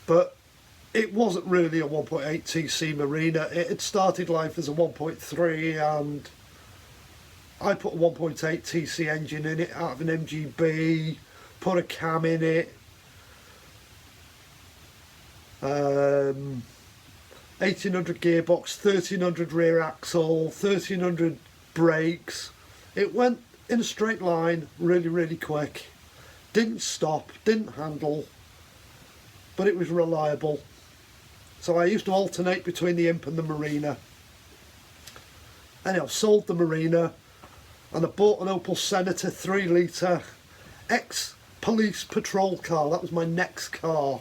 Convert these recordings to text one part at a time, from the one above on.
but it wasn't really a 1.8 TC Marina. It had started life as a 1.3, and I put a 1.8 TC engine in it out of an MGB, put a cam in it, 1800 gearbox, 1300 rear axle, 1300 brakes. It went in a straight line really, really quick. Didn't stop, didn't handle, but it was reliable. So I used to alternate between the Imp and the Marina. Anyhow, sold the Marina, and I bought an Opel Senator 3 litre ex-police patrol car. That was my next car.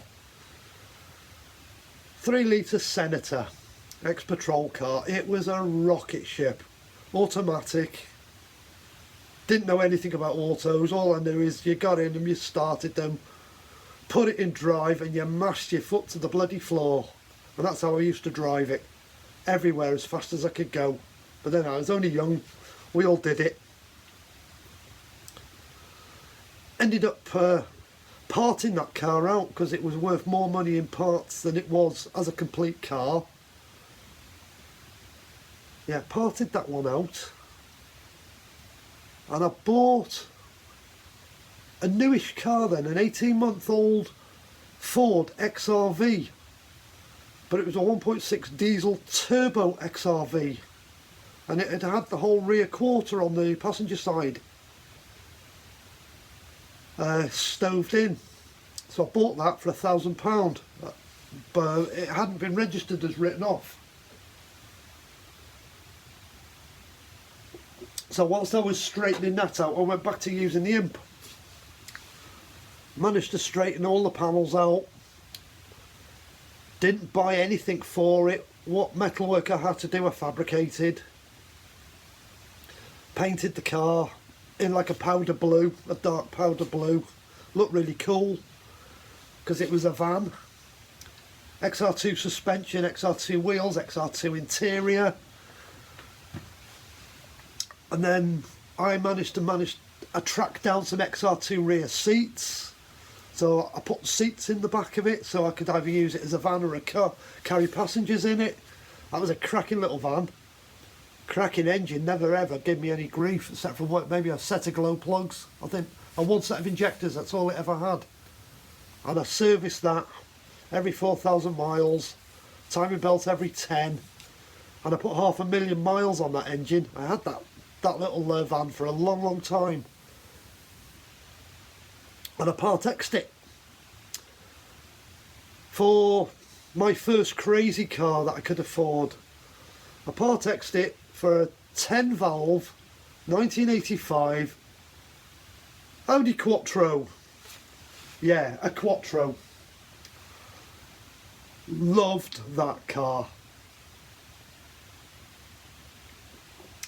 3 litre Senator, ex-patrol car. It was a rocket ship, automatic. Didn't know anything about autos. All I knew is you got in them, you started them, put it in drive, and you mashed your foot to the bloody floor. And that's how I used to drive it, everywhere as fast as I could go. But then I was only young, we all did it. Ended up parting that car out because it was worth more money in parts than it was as a complete car. Yeah, parted that one out. And I bought a newish car then, an 18-month-old Ford XRV. But it was a 1.6 diesel turbo XRV, and it had the whole rear quarter on the passenger side stoved in. So I bought that for £1,000, but it hadn't been registered as written off. So whilst I was straightening that out, I went back to using the Imp. Managed to straighten all the panels out. Didn't buy anything for it. What metalwork I had to do I fabricated. Painted the car in like a powder blue, a dark powder blue. Looked really cool because it was a van. XR2 suspension, XR2 wheels, XR2 interior. And then I managed to track down some XR2 rear seats. So I put seats in the back of it so I could either use it as a van or a car, carry passengers in it. That was a cracking little van. Cracking engine, never ever gave me any grief except for what, maybe a set of glow plugs, I think, and one set of injectors. That's all it ever had. And I serviced that every 4,000 miles, timing belt every 10, and I put 500,000 miles on that engine. I had that little van for a long, long time. And I part-exed it for my first crazy car that I could afford. I part-exed it for a 10 valve 1985 Audi Quattro. Yeah, a Quattro. Loved that car.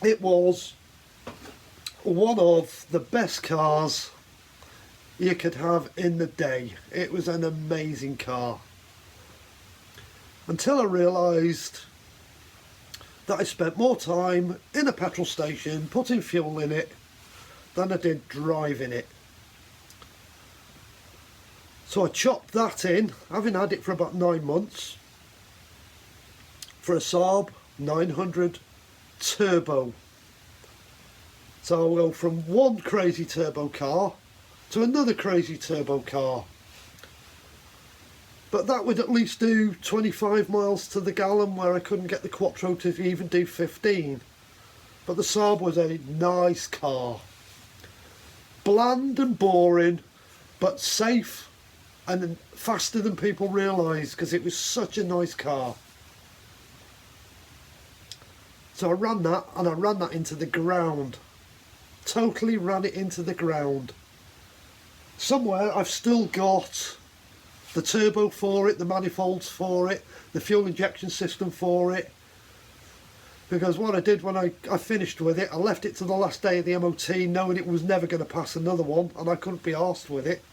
It was one of the best cars you could have in the day. It was an amazing car. Until I realised that I spent more time in a petrol station putting fuel in it than I did driving it. So I chopped that in, having had it for about 9 months, for a Saab 900 Turbo. So I'll go from one crazy turbo car to another crazy turbo car. But that would at least do 25 miles to the gallon, where I couldn't get the Quattro to even do 15. But the Saab was a nice car. Bland and boring, but safe and faster than people realise, because it was such a nice car. So I ran that, and I ran that into the ground. Totally ran it into the ground. Somewhere I've still got the turbo for it, the manifolds for it, the fuel injection system for it. Because what I did when I finished with it, I left it to the last day of the MOT knowing it was never going to pass another one, and I couldn't be arsed with it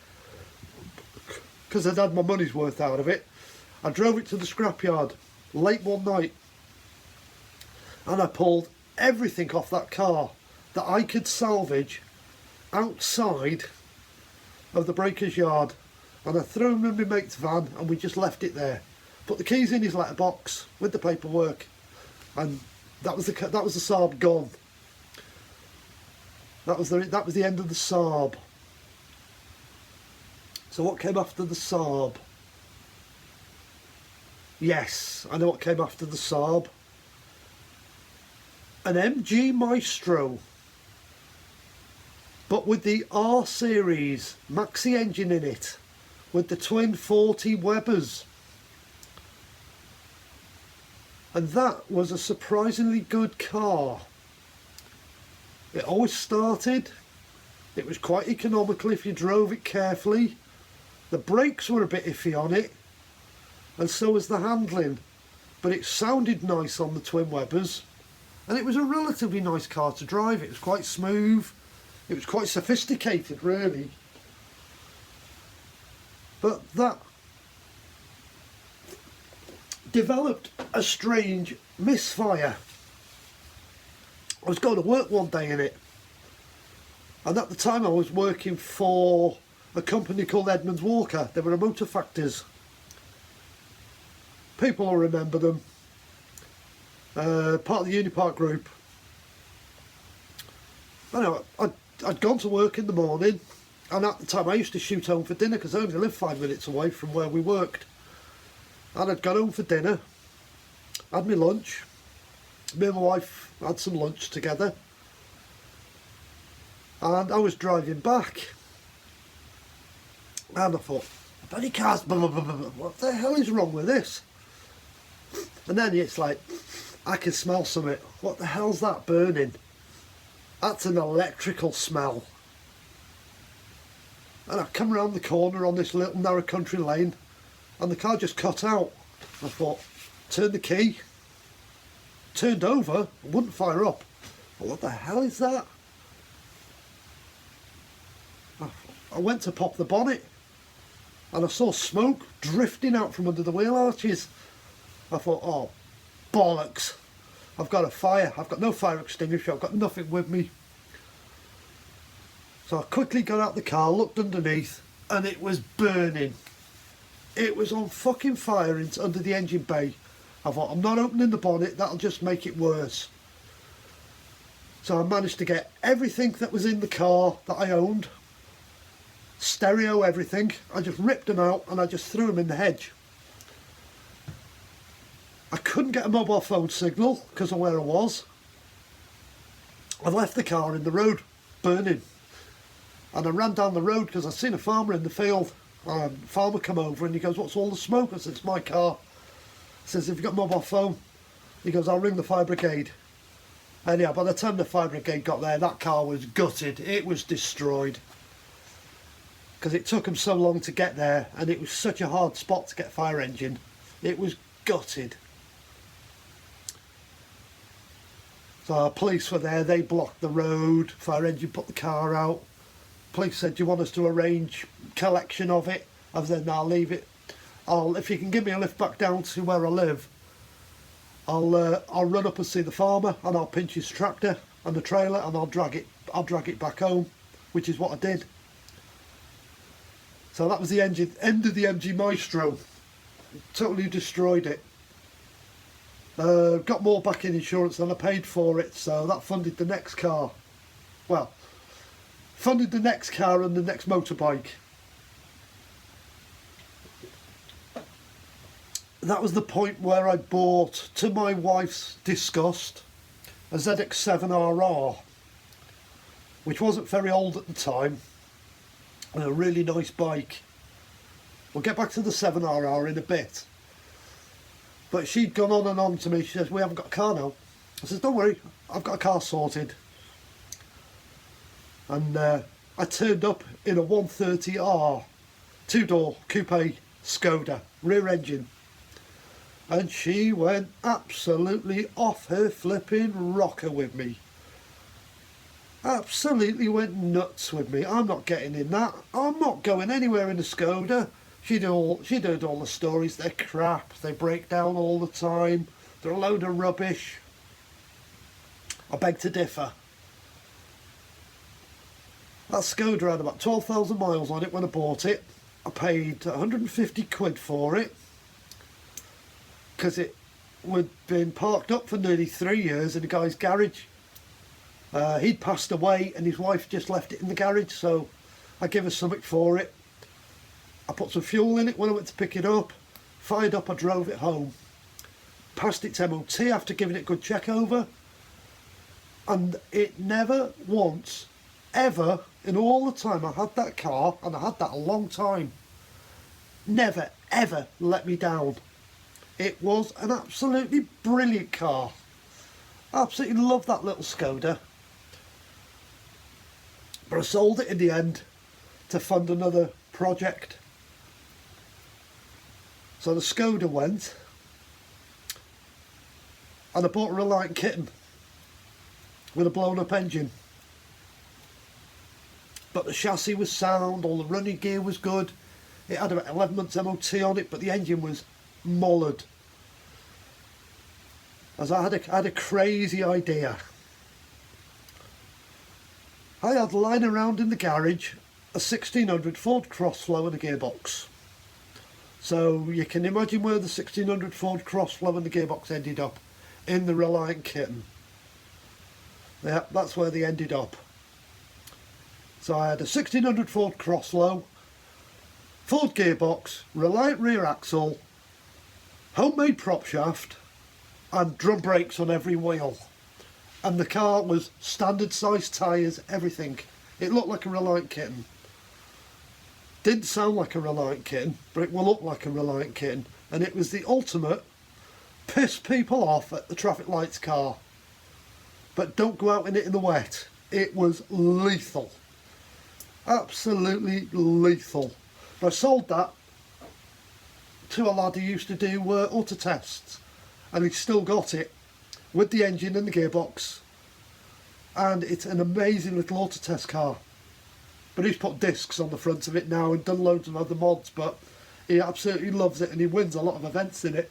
because I'd had my money's worth out of it. I drove it to the scrapyard late one night, and I pulled everything off that car that I could salvage outside of the breaker's yard. And I threw him in my mate's van and we just left it there. Put the keys in his letterbox with the paperwork, and that was the Saab gone. That was the end of the Saab. So what came after the Saab? Yes, I know what came after the Saab. An MG Maestro, but with the R series maxi engine in it, with the twin 40 Webers. And that was a surprisingly good car. It always started. It was quite economical if you drove it carefully. The brakes were a bit iffy on it, and so was the handling, but it sounded nice on the twin Webers, and it was a relatively nice car to drive. It was quite smooth. It was quite sophisticated, really. But that developed a strange misfire. I was going to work one day in it, and at the time I was working for a company called Edmunds Walker. They were a motor factors. People will remember them. Part of the Unipark group. I'd gone to work in the morning, and at the time I used to shoot home for dinner because I only lived 5 minutes away from where we worked. And I'd gone home for dinner, had my lunch. Me and my wife had some lunch together, and I was driving back, and I thought, bloody cars, blah, blah, blah, blah, what the hell is wrong with this? And then it's like, I can smell something. What the hell's that burning? That's an electrical smell. And I come around the corner on this little narrow country lane, and the car just cut out. I thought, turn the key, turned over, wouldn't fire up. But what the hell is that? I went to pop the bonnet, and I saw smoke drifting out from under the wheel arches. I thought, oh, bollocks. I've got a fire. I've got no fire extinguisher. I've got nothing with me. So I quickly got out the car, looked underneath, and it was burning. It was on fucking fire under the engine bay. I thought, I'm not opening the bonnet, that'll just make it worse. So I managed to get everything that was in the car that I owned, stereo, everything. I just ripped them out and I just threw them in the hedge. I couldn't get a mobile phone signal because of where I was. I left the car in the road, burning. And I ran down the road because I'd seen a farmer in the field. Farmer come over and he goes, what's all the smoke? I said, it's my car. He says, have you got a mobile phone? He goes, I'll ring the fire brigade. Anyhow, by the time the fire brigade got there, that car was gutted. It was destroyed. Because it took them so long to get there, and it was such a hard spot to get a fire engine. It was gutted. So our police were there, they blocked the road, fire engine put the car out. Police said, do you want us to arrange collection of it? I said, no, I'll leave it. If you can give me a lift back down to where I live, I'll run up and see the farmer, and I'll pinch his tractor and the trailer, and I'll drag it back home, which is what I did. So that was the end of the MG Maestro. Totally destroyed it. Got more back in insurance than I paid for it, so that funded the next car. Well, funded the next car and the next motorbike. That was the point where I bought, to my wife's disgust, a ZX7RR, which wasn't very old at the time, and a really nice bike. We'll get back to the 7RR in a bit. But she'd gone on and on to me. She says, we haven't got a car now. I says, don't worry, I've got a car sorted. And I turned up in a 130R, two-door coupe Skoda, rear engine. And she went absolutely off her flipping rocker with me. Absolutely went nuts with me. I'm not getting in that. I'm not going anywhere in a Skoda. She heard all the stories. They're crap. They break down all the time. They're a load of rubbish. I beg to differ. That Skoda had about 12,000 miles on it when I bought it. I paid 150 quid for it because it had been parked up for nearly 3 years in a guy's garage. He'd passed away and his wife just left it in the garage, so I gave her something for it. I put some fuel in it when I went to pick it up, fired up, I drove it home, passed its MOT after giving it a good check over, and it never once, ever, in all the time I had that car, and I had that a long time, never ever let me down. It was an absolutely brilliant car. Absolutely love that little Skoda. But I sold it in the end to fund another project. So the Skoda went, and I bought a Reliant kitten with a blown up engine. But the chassis was sound, all the running gear was good. It had about 11 months MOT on it, but the engine was mullered. As I had a crazy idea. I had lying around in the garage a 1600 Ford Crossflow and a gearbox. So you can imagine where the 1600 Ford Crossflow and the gearbox ended up, in the Reliant kitten. Yeah, that's where they ended up. So I had a 1600 Ford Crossflow, Ford gearbox, Reliant rear axle, homemade prop shaft, and drum brakes on every wheel. And the car was standard size tyres, everything. It looked like a Reliant kitten. Didn't sound like a Reliant kitten, but it will look like a Reliant kitten. And it was the ultimate piss people off at the traffic lights car. But don't go out in it in the wet. It was lethal. Absolutely lethal. But I sold that to a lad who used to do auto tests. And he's still got it with the engine and the gearbox. And it's an amazing little auto test car. But he's put discs on the front of it now and done loads of other mods, but he absolutely loves it and he wins a lot of events in it.